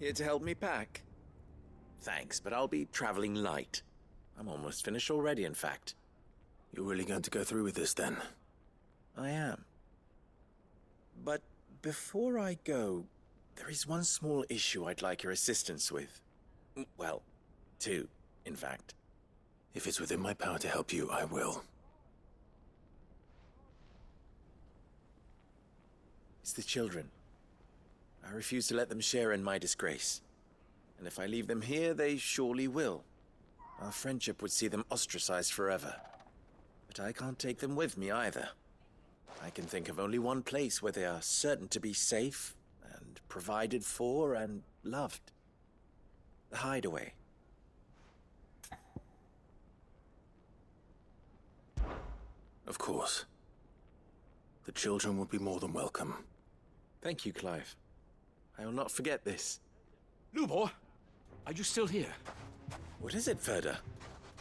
Here to help me pack? Thanks, but I'll be traveling light. I'm almost finished already, in fact. You're really going to go through with this, then? I am. But before I go, there is one small issue I'd like your assistance with. Well, two, in fact. If it's within my power to help you, I will. It's the children. I refuse to let them share in my disgrace. And if I leave them here, they surely will. Our friendship would see them ostracized forever. But I can't take them with me either. I can think of only one place where they are certain to be safe and provided for and loved. The Hideaway. Of course. The children would be more than welcome. Thank you, Clive. I will not forget this. Lubor, are you still here? What is it, Ferda?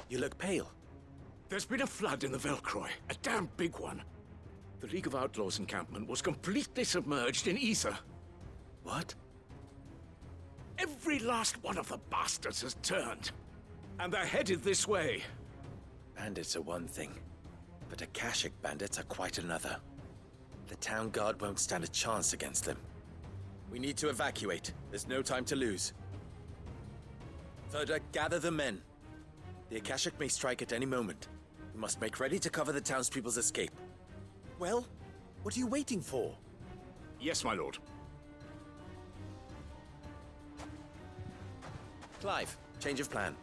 You look pale. There's been a flood in the Velcroy, a damn big one. The League of Outlaws encampment was completely submerged in ether. What? Every last one of the bastards has turned. And they're headed this way. Bandits are one thing, but Akashic bandits are quite another. The town guard won't stand a chance against them. We need to evacuate. There's no time to lose. Ferda, gather the men. The Akashic may strike at any moment. We must make ready to cover the townspeople's escape. Well, what are you waiting for? Yes, my lord. Clive, change of plan.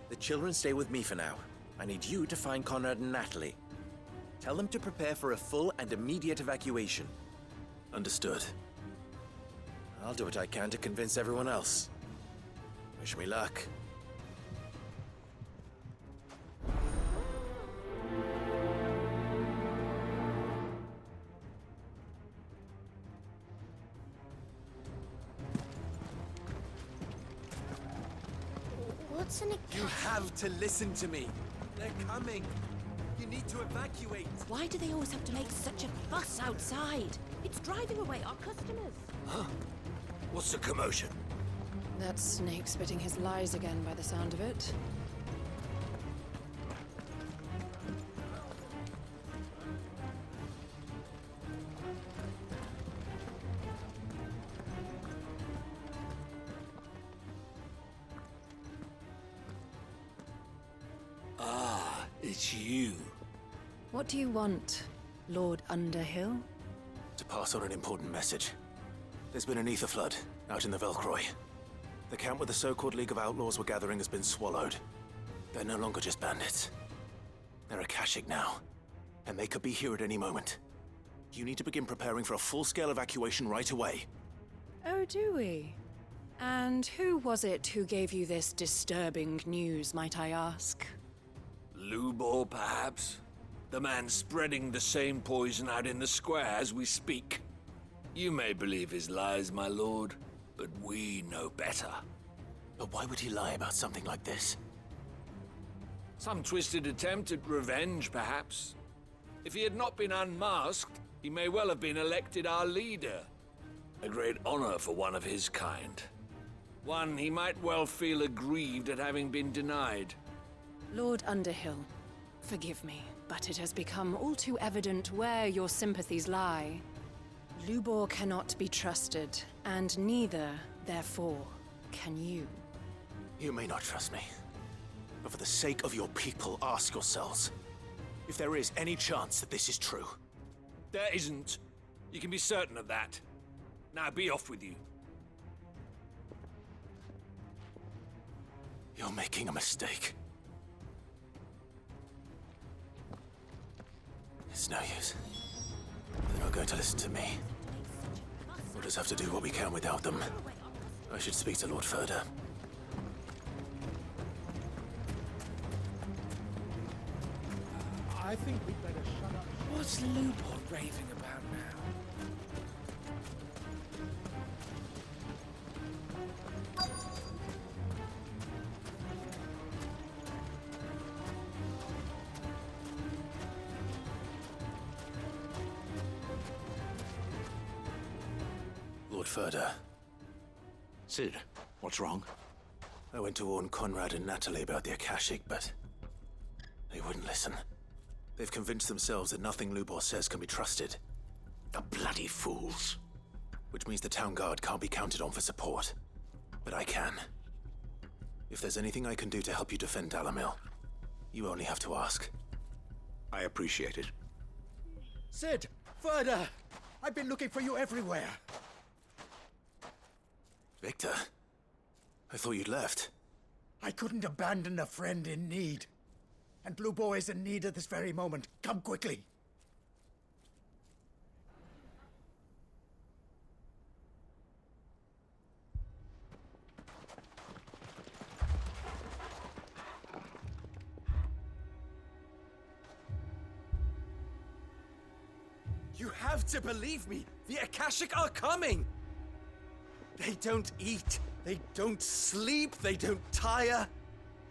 The children stay with me for now. I need you to find Conrad and Natalie. Tell them to prepare for a full and immediate evacuation. Understood. I'll do what I can to convince everyone else. Wish me luck. What's an Akashic? You have to listen to me. They're coming. You need to evacuate. Why do they always have to make such a fuss outside? It's driving away our customers. Huh? What's the commotion? That snake spitting his lies again by the sound of it. Ah, it's you. What do you want, Lord Underhill? To pass on an important message. There's been an ether flood out in the Velcroy. The camp where the so-called League of Outlaws were gathering has been swallowed. They're no longer just bandits. They're Akashic now, and they could be here at any moment. You need to begin preparing for a full-scale evacuation right away. Oh, do we? And who was it who gave you this disturbing news, might I ask? Lubor, perhaps? The man spreading the same poison out in the square as we speak. You may believe his lies, my lord, but we know better. But why would he lie about something like this? Some twisted attempt at revenge, perhaps. If he had not been unmasked, he may well have been elected our leader. A great honor for one of his kind. One he might well feel aggrieved at having been denied. Lord Underhill, forgive me, but it has become all too evident where your sympathies lie. Lubor cannot be trusted, and neither, therefore, can you. You may not trust me, but for the sake of your people, ask yourselves if there is any chance that this is true. There isn't. You can be certain of that. Now be off with you. You're making a mistake. It's no use. They're not going to listen to me. We'll just have to do what we can without them. I should speak to Lord Ferda. I think we'd better shut up. What's Lubor raving about now? Lord Ferda, Sid, what's wrong? I went to warn Conrad and Natalie about the Akashic, but they wouldn't listen. They've convinced themselves that nothing Lubor says can be trusted. The bloody fools. Which means the town guard can't be counted on for support. But I can. If there's anything I can do to help you defend Dalamil, you only have to ask. I appreciate it. Sid! Further! I've been looking for you everywhere. Victor? I thought you'd left. I couldn't abandon a friend in need. And Lubor is in need at this very moment. Come quickly. You have to believe me! The Akashic are coming! They don't eat, they don't sleep, they don't tire,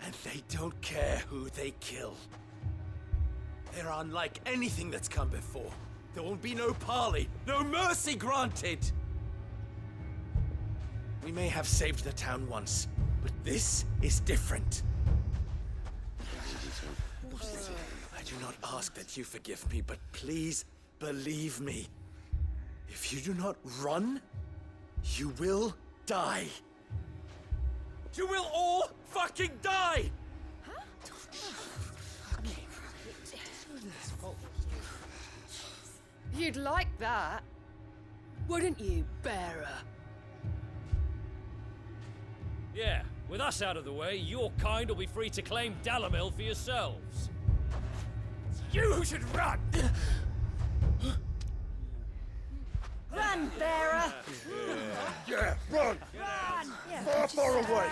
and they don't care who they kill. They're unlike anything that's come before. There will be no parley, no mercy granted! We may have saved the town once, but this is different. I do not ask that you forgive me, but please believe me. If you do not run, you will die. You will all fucking die! You'd like that, wouldn't you, bearer? Yeah, with us out of the way, your kind will be free to claim Dalamil for yourselves. You should run! Run, bearer! Yeah, run! Far, far away!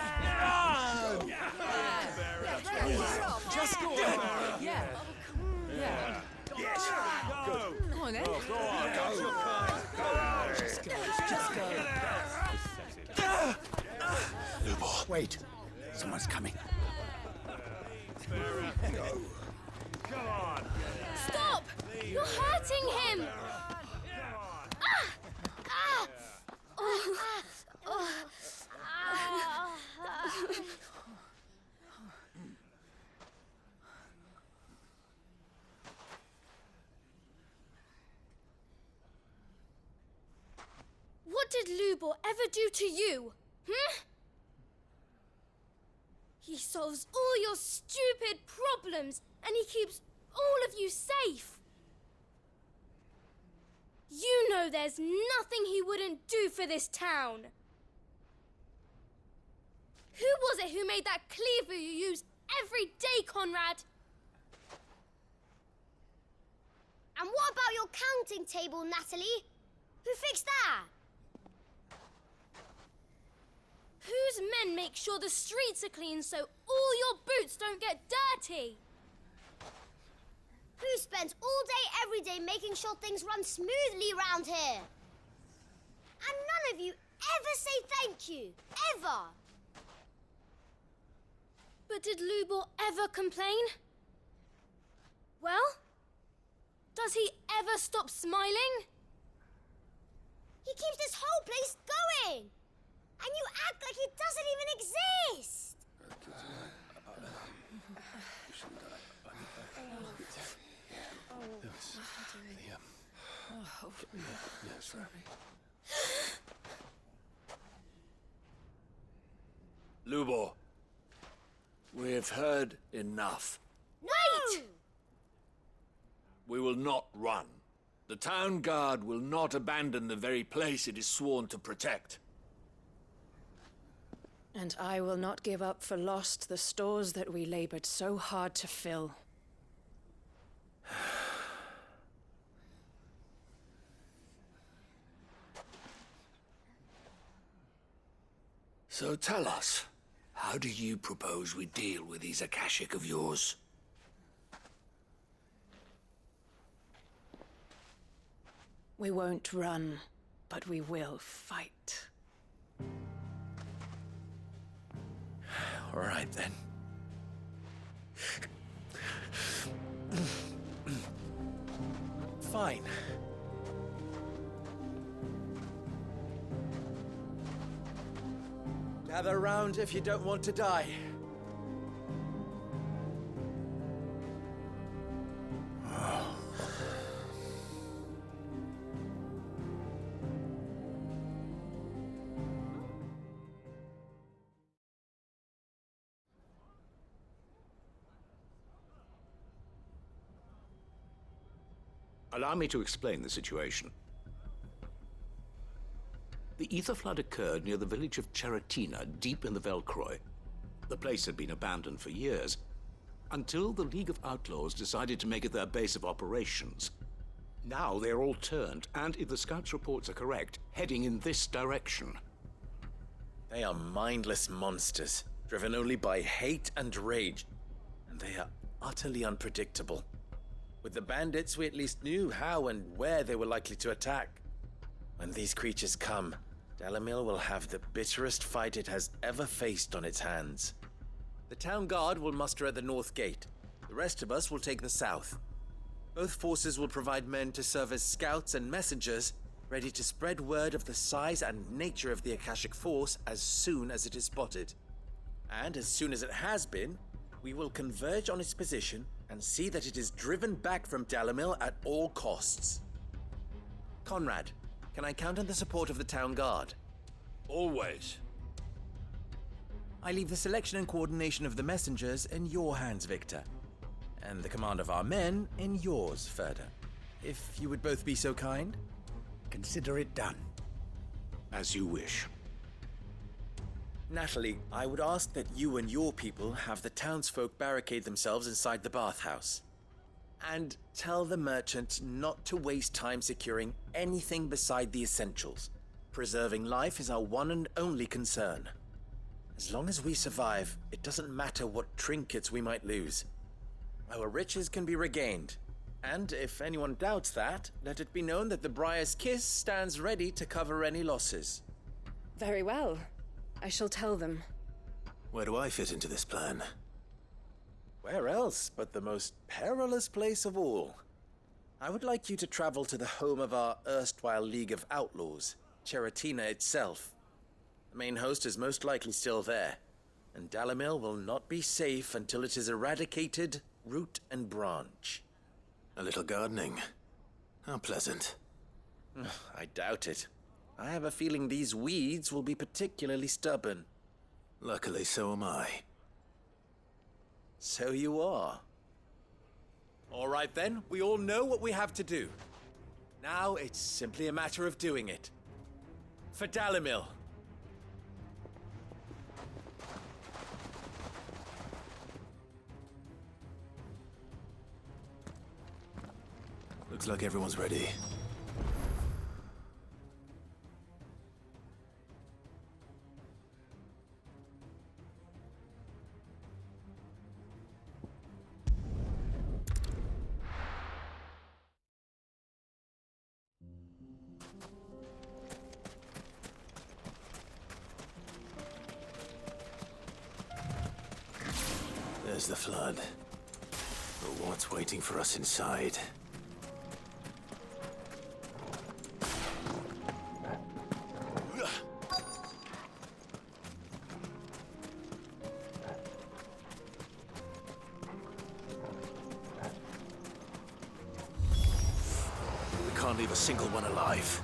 Just go on. Yeah. Yeah. Yes! Go! Come on, then. Just go. Lubor. Wait. Someone's coming. Stop! You're hurting him! What did Lubor ever do to you? He solves all your stupid problems and he keeps all of you safe. You know there's nothing he wouldn't do for this town. Who was it who made that cleaver you use every day, Conrad? And what about your counting table, Natalie? Who fixed that? Whose men make sure the streets are clean so all your boots don't get dirty? Who spends all day, every day making sure things run smoothly round here? And none of you ever say thank you. Ever. But did Lubor ever complain? Well, does he ever stop smiling? He keeps this whole place going. And you act like he doesn't even exist. Lubor, we've heard enough. Wait! We will not run. The town guard will not abandon the very place it is sworn to protect. And I will not give up for lost the stores that we labored so hard to fill. So tell us, how do you propose we deal with these Akashic of yours? We won't run, but we will fight. All right, then. Fine. Gather round if you don't want to die. Allow me to explain the situation. The ether flood occurred near the village of Cheratina, deep in the Velcroy. The place had been abandoned for years, until the League of Outlaws decided to make it their base of operations. Now they're all turned, and if the scouts' reports are correct, heading in this direction. They are mindless monsters, driven only by hate and rage, and they are utterly unpredictable. With the bandits, we at least knew how and where they were likely to attack. When these creatures come, Dalamil will have the bitterest fight it has ever faced on its hands. The town guard will muster at the north gate. The rest of us will take the south. Both forces will provide men to serve as scouts and messengers, ready to spread word of the size and nature of the Akashic Force as soon as it is spotted. And as soon as it has been, we will converge on its position and see that it is driven back from Dalamil at all costs. Conrad, can I count on the support of the town guard? Always. I leave the selection and coordination of the messengers in your hands, Victor. And the command of our men in yours, Ferda. If you would both be so kind. Consider it done. As you wish. Natalie, I would ask that you and your people have the townsfolk barricade themselves inside the bathhouse. And tell the merchant not to waste time securing anything beside the essentials. Preserving life is our one and only concern. As long as we survive, it doesn't matter what trinkets we might lose. Our riches can be regained. And if anyone doubts that, let it be known that the Briar's Kiss stands ready to cover any losses. Very well. I shall tell them. Where do I fit into this plan? Where else but the most perilous place of all? I would like you to travel to the home of our erstwhile League of Outlaws, Cheratina itself. The main host is most likely still there, and Dalamil will not be safe until it is eradicated, root and branch. A little gardening. How pleasant. I doubt it. I have a feeling these weeds will be particularly stubborn. Luckily, so am I. So you are. All right then, we all know what we have to do. Now it's simply a matter of doing it. For Dalamil. Looks like everyone's ready. There's the flood. But what's waiting for us inside? We can't leave a single one alive.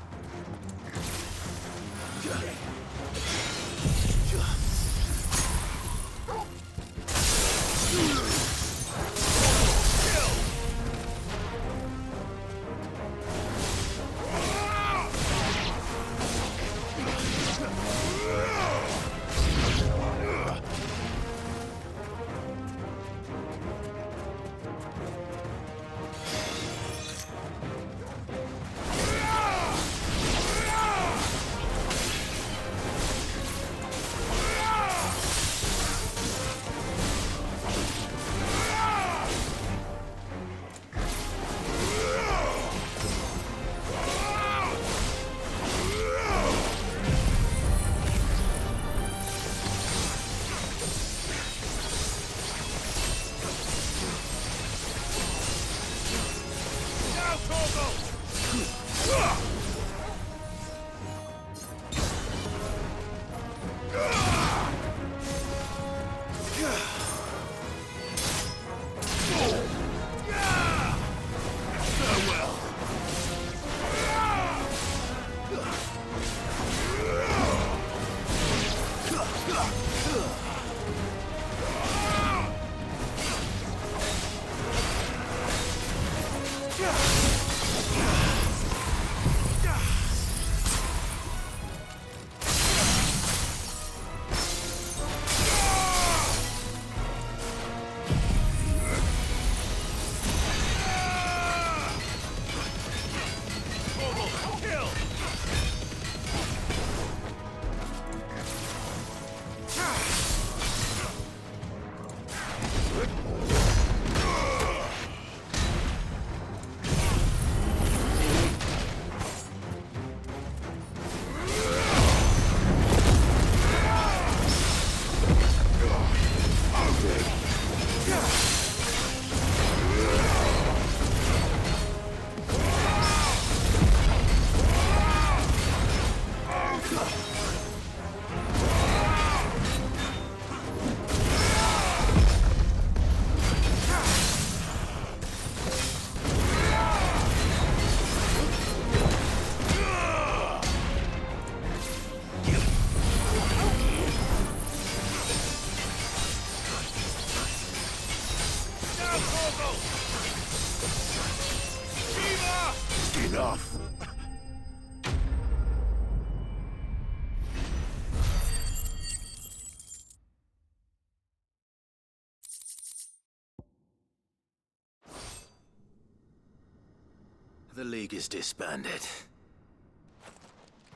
The League is disbanded.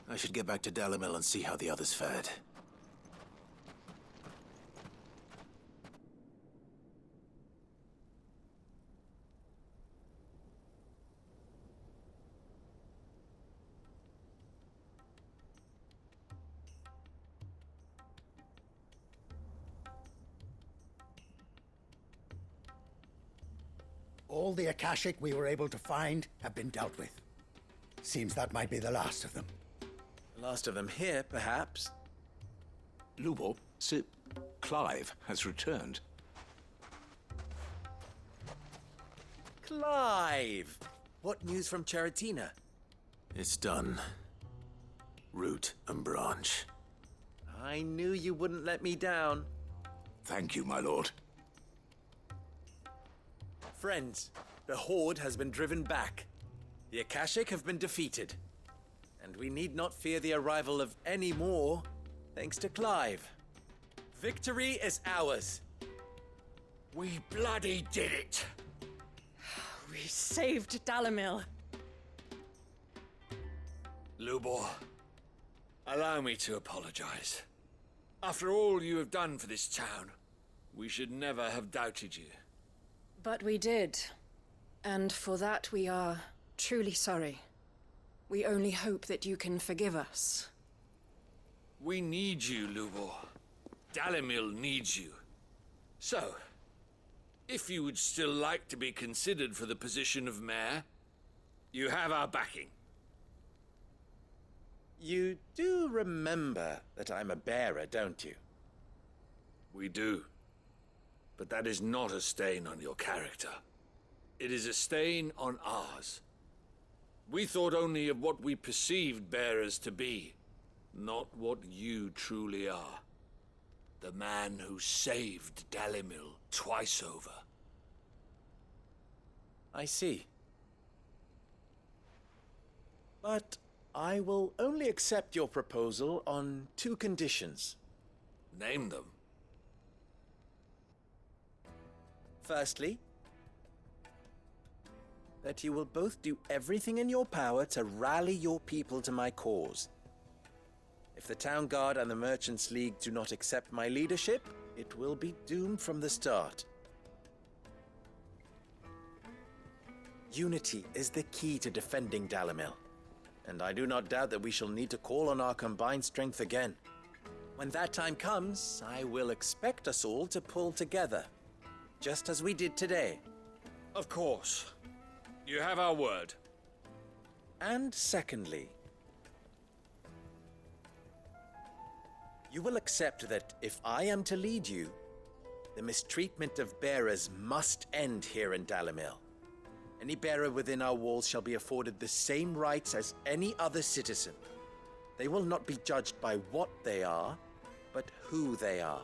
I should get back to Dalimil and see how the others fared. All the Akashic we were able to find have been dealt with. Seems that might be the last of them. The last of them here, perhaps. Lubor, Sir Clive has returned. Clive! What news from Charatina? It's done. Root and branch. I knew you wouldn't let me down. Thank you, my lord. Friends, the Horde has been driven back. The Akashic have been defeated. And we need not fear the arrival of any more, thanks to Clive. Victory is ours. We bloody did it! We saved Dalimil. Lubor, allow me to apologize. After all you have done for this town, we should never have doubted you. But we did. And for that we are truly sorry. We only hope that you can forgive us. We need you, Lubor. Dalimil needs you. So, if you would still like to be considered for the position of mayor, you have our backing. You do remember that I'm a bearer, don't you? We do. But that is not a stain on your character. It is a stain on ours. We thought only of what we perceived bearers to be, not what you truly are. The man who saved Dalimil twice over. I see. But I will only accept your proposal on 2 conditions. Name them. Firstly, that you will both do everything in your power to rally your people to my cause. If the Town Guard and the Merchants League do not accept my leadership, it will be doomed from the start. Unity is the key to defending Dalimil, and I do not doubt that we shall need to call on our combined strength again. When that time comes, I will expect us all to pull together, just as we did today. Of course. You have our word. And secondly, you will accept that if I am to lead you, the mistreatment of bearers must end here in Dalimil. Any bearer within our walls shall be afforded the same rights as any other citizen. They will not be judged by what they are, but who they are.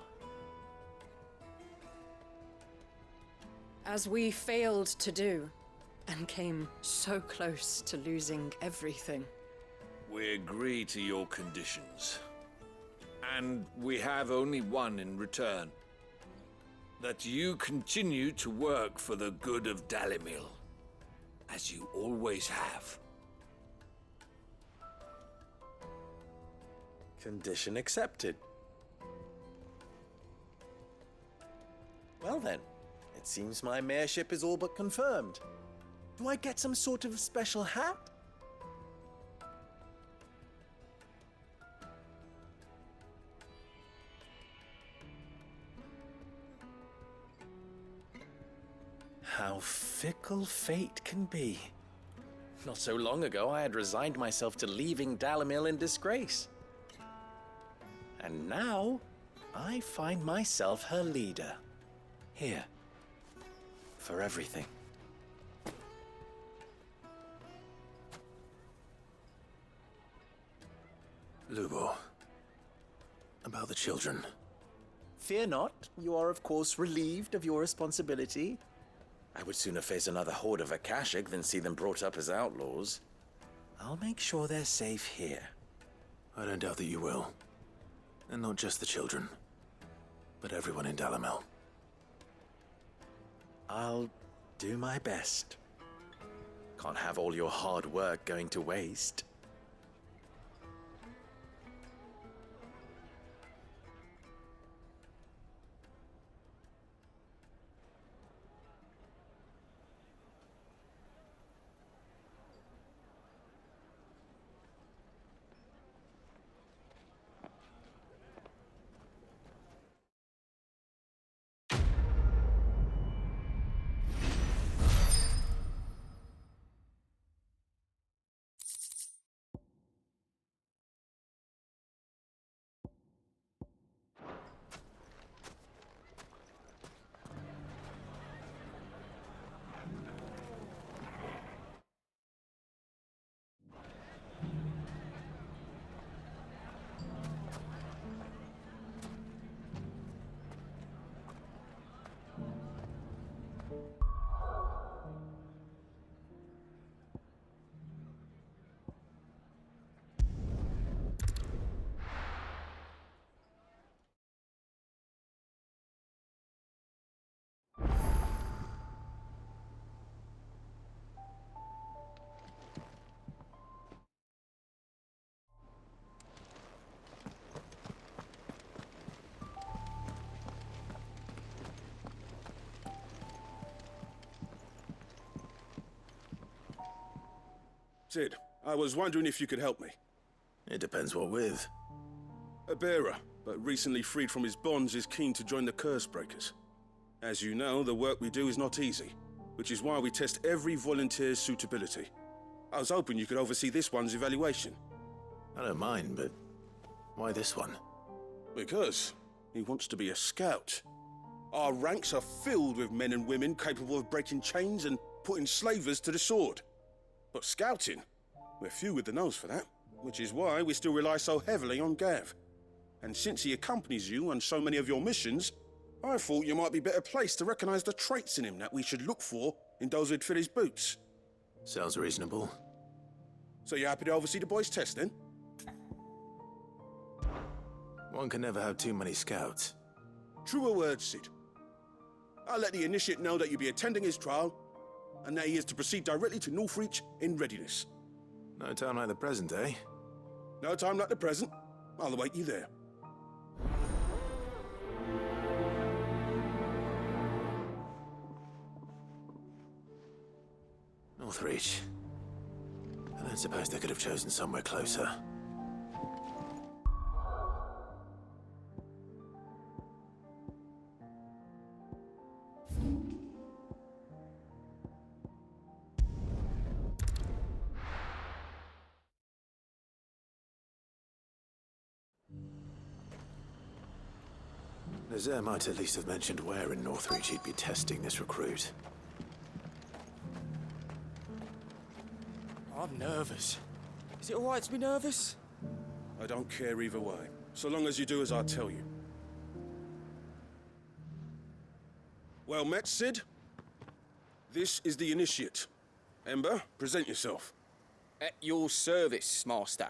As we failed to do, and came so close to losing everything. We agree to your conditions. And we have only one in return. That you continue to work for the good of Dalimil, as you always have. Condition accepted. Well then, it seems my mayorship is all but confirmed. Do I get some sort of special hat? How fickle fate can be. Not so long ago, I had resigned myself to leaving Dalimil in disgrace. And now, I find myself her leader. Here. For everything. Lubor. About the children. Fear not. You are, of course, relieved of your responsibility. I would sooner face another horde of Akashic than see them brought up as outlaws. I'll make sure they're safe here. I don't doubt that you will. And not just the children, but everyone in Dalimil. I'll do my best. Can't have all your hard work going to waste. Sid, I was wondering if you could help me. It depends what with. A bearer, but recently freed from his bonds, is keen to join the Curse Breakers. As you know, the work we do is not easy, which is why we test every volunteer's suitability. I was hoping you could oversee this one's evaluation. I don't mind, but why this one? Because he wants to be a scout. Our ranks are filled with men and women capable of breaking chains and putting slavers to the sword. But scouting, we're few with the nose for that, which is why we still rely so heavily on Gav. And since he accompanies you on so many of your missions, I thought you might be better placed to recognize the traits in him that we should look for in those who'd fill his boots. Sounds reasonable. So you happy to oversee the boys' test, then? One can never have too many scouts. Truer words, Sid. I'll let the initiate know that you'll be attending his trial, and that he is to proceed directly to Northreach in readiness. No time like the present, eh? No time like the present. I'll await you there. Northreach. I don't suppose they could have chosen somewhere closer. Nazaire might at least have mentioned where in Northreach he'd be testing this recruit. I'm nervous. Is it alright to be nervous? I don't care either way, so long as you do as I tell you. Well met, Sid. This is the initiate. Ember, present yourself. At your service, Master.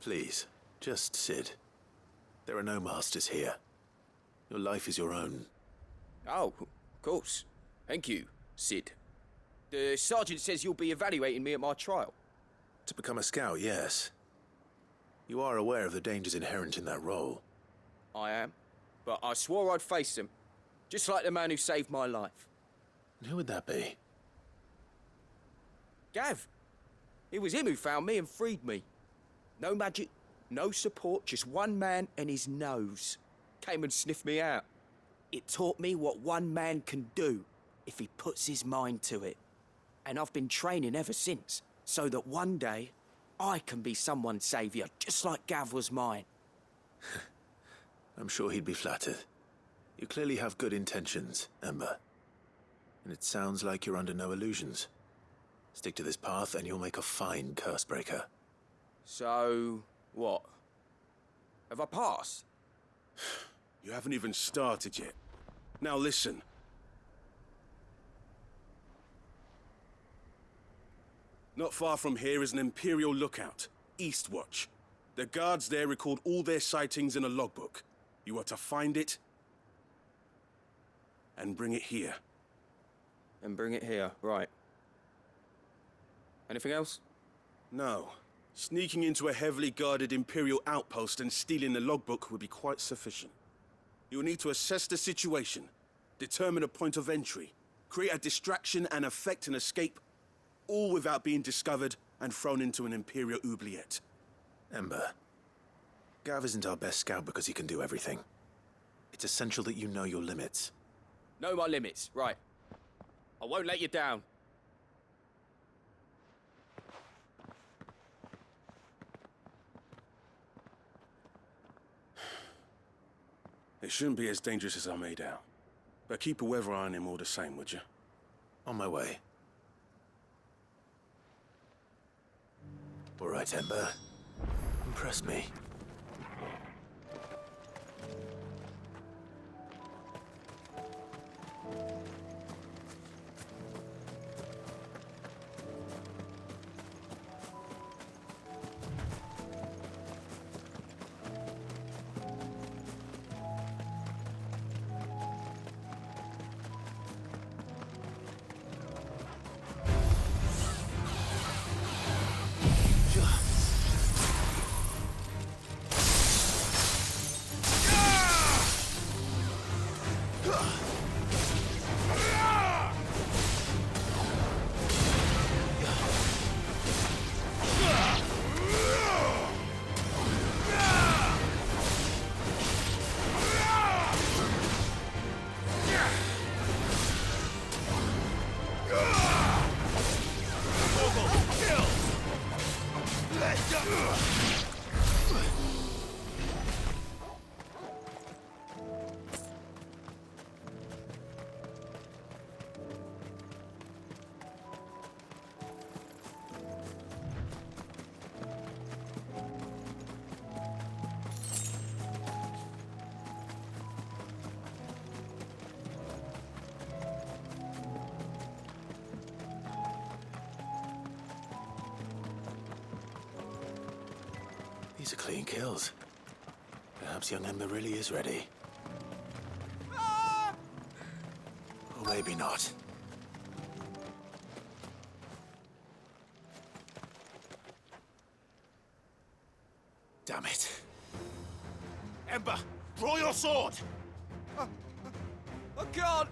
Please, just Sid. There are no masters here. Your life is your own. Oh, of course. Thank you, Sid. The sergeant says you'll be evaluating me at my trial. To become a scout, yes. You are aware of the dangers inherent in that role. I am. But I swore I'd face them. Just like the man who saved my life. And who would that be? Gav. It was him who found me and freed me. No magic, no support, just one man and his nose. Came and sniffed me out. It taught me what one man can do if he puts his mind to it. And I've been training ever since, so that one day I can be someone's saviour, just like Gav was mine. I'm sure he'd be flattered. You clearly have good intentions, Ember. And it sounds like you're under no illusions. Stick to this path and you'll make a fine Cursebreaker. So, what? Have I passed? You haven't even started yet. Now listen. Not far from here is an Imperial lookout, Eastwatch. The guards there record all their sightings in a logbook. You are to find it and bring it here. And bring it here, right. Anything else? No. Sneaking into a heavily guarded Imperial outpost and stealing the logbook would be quite sufficient. You'll need to assess the situation, determine a point of entry, create a distraction and effect an escape, all without being discovered and thrown into an Imperial oubliette. Ember, Gav isn't our best scout because he can do everything. It's essential that you know your limits. Know my limits, right. I won't let you down. It shouldn't be as dangerous as I made out. But keep a weather eye on him all the same, would you? On my way. All right, Ember. Impress me. These are clean kills. Perhaps young Ember really is ready. Or maybe not. Damn it. Ember, draw your sword! I can't!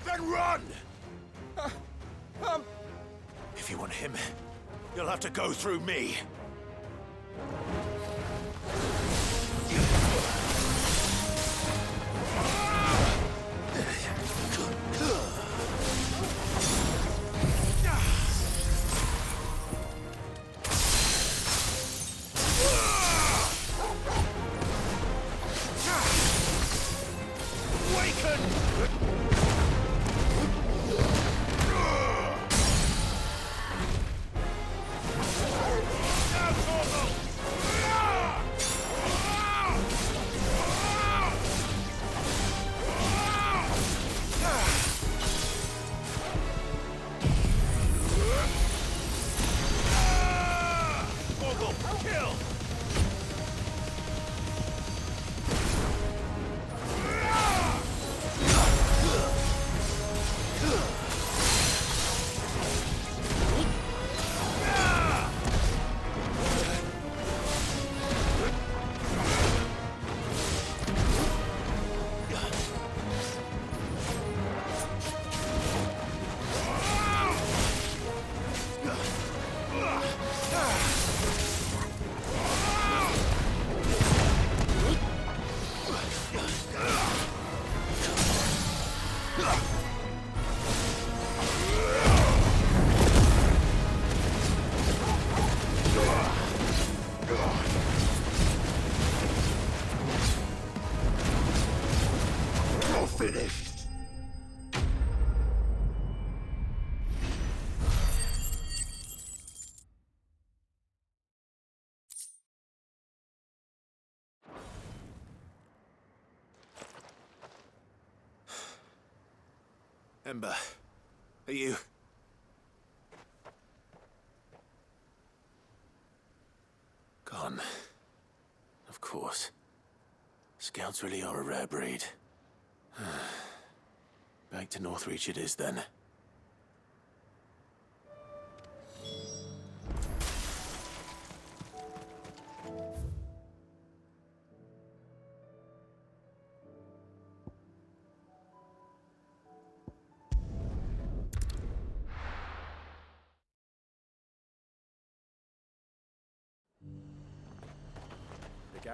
Then run! If you want him, you'll have to go through me. Ember, are you... Gone. Of course. Scouts really are a rare breed. Back to Northreach it is, then.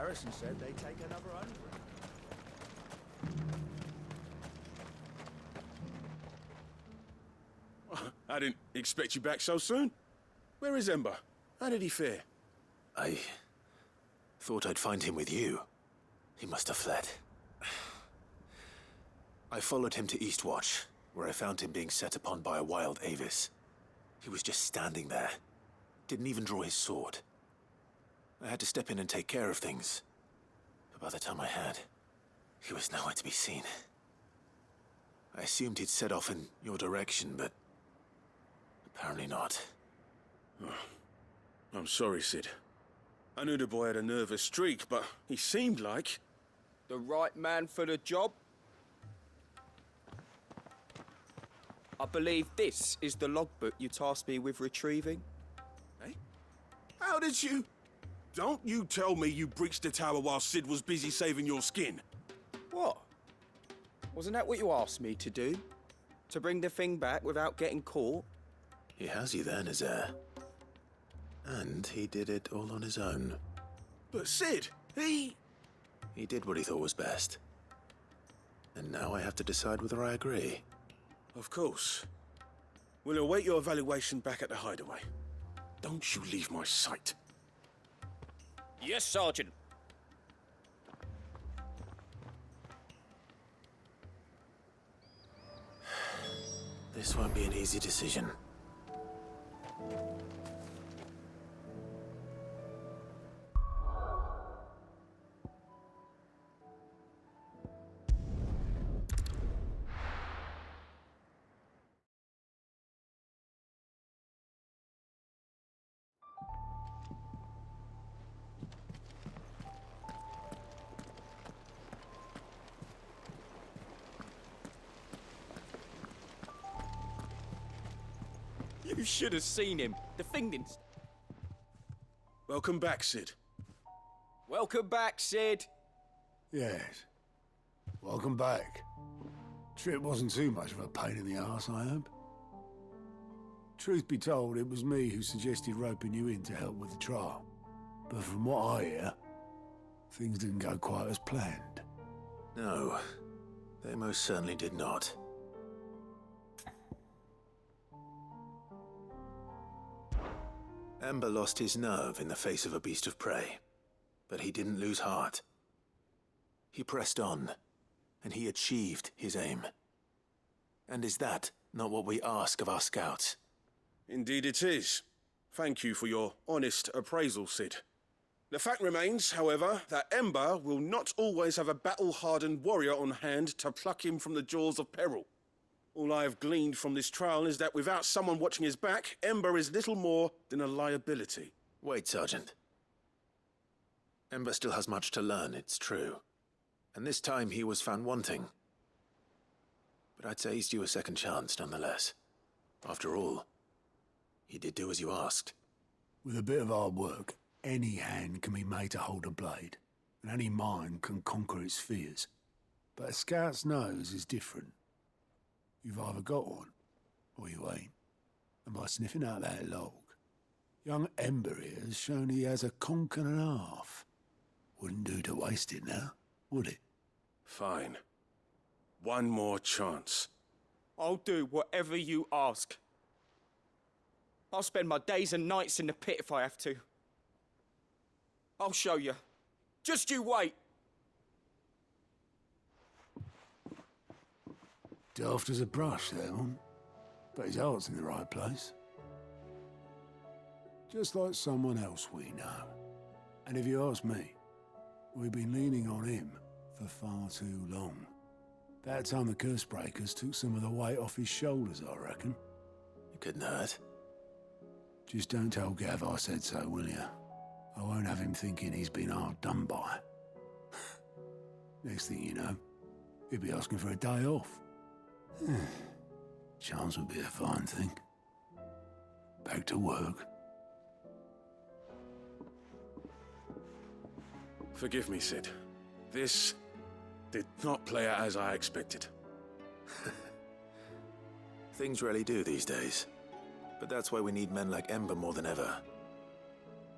Garrison said they'd take another 100. I didn't expect you back so soon. Where is Ember? How did he fare? I thought I'd find him with you. He must have fled. I followed him to Eastwatch, where I found him being set upon by a wild Avis. He was just standing there. Didn't even draw his sword. I had to step in and take care of things. But by the time I had, he was nowhere to be seen. I assumed he'd set off in your direction, but apparently not. Oh, I'm sorry, Sid. I knew the boy had a nervous streak, but he seemed like... The right man for the job? I believe this is the logbook you tasked me with retrieving. Eh? How did you... Don't you tell me you breached the tower while Sid was busy saving your skin. What? Wasn't that what you asked me to do? To bring the thing back without getting caught? He has you there, Nazaire. And he did it all on his own. But Sid, he did what he thought was best. And now I have to decide whether I agree. Of course. We'll await your evaluation back at the hideaway. Don't you leave my sight. Yes, Sergeant. This won't be an easy decision. You should have seen him. The thing didn't... Welcome back, Sid. Welcome back, Sid. Yes. Welcome back. Trip wasn't too much of a pain in the arse, I hope. Truth be told, it was me who suggested roping you in to help with the trial. But from what I hear, things didn't go quite as planned. No, they most certainly did not. Ember lost his nerve in the face of a beast of prey, but he didn't lose heart. He pressed on, and he achieved his aim. And is that not what we ask of our scouts? Indeed it is. Thank you for your honest appraisal, Sid. The fact remains, however, that Ember will not always have a battle-hardened warrior on hand to pluck him from the jaws of peril. All I have gleaned from this trial is that without someone watching his back, Ember is little more than a liability. Wait, Sergeant. Ember still has much to learn, it's true. And this time he was found wanting. But I'd say he's due a second chance, nonetheless. After all, he did do as you asked. With a bit of hard work, any hand can be made to hold a blade, and any mind can conquer its fears. But a scout's nose is different. You've either got one, or you ain't. And by sniffing out that log, young Ember here has shown he has a conch and a half. Wouldn't do to waste it now, would it? Fine. One more chance. I'll do whatever you ask. I'll spend my days and nights in the pit if I have to. I'll show you. Just you wait. Daft as a brush, that one. But his heart's in the right place. Just like someone else we know. And if you ask me, we've been leaning on him for far too long. That time the curse breakers took some of the weight off his shoulders, I reckon. It couldn't hurt. Just don't tell Gav I said so, will you? I won't have him thinking he's been hard done by. Next thing you know, he'll be asking for a day off. Chance would be a fine thing. Back to work. Forgive me, Sid. This did not play out as I expected. Things really do these days. But that's why we need men like Ember more than ever.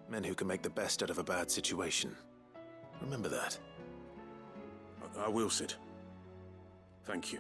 Men who can make the best out of a bad situation. Remember that. I will, Sid. Thank you.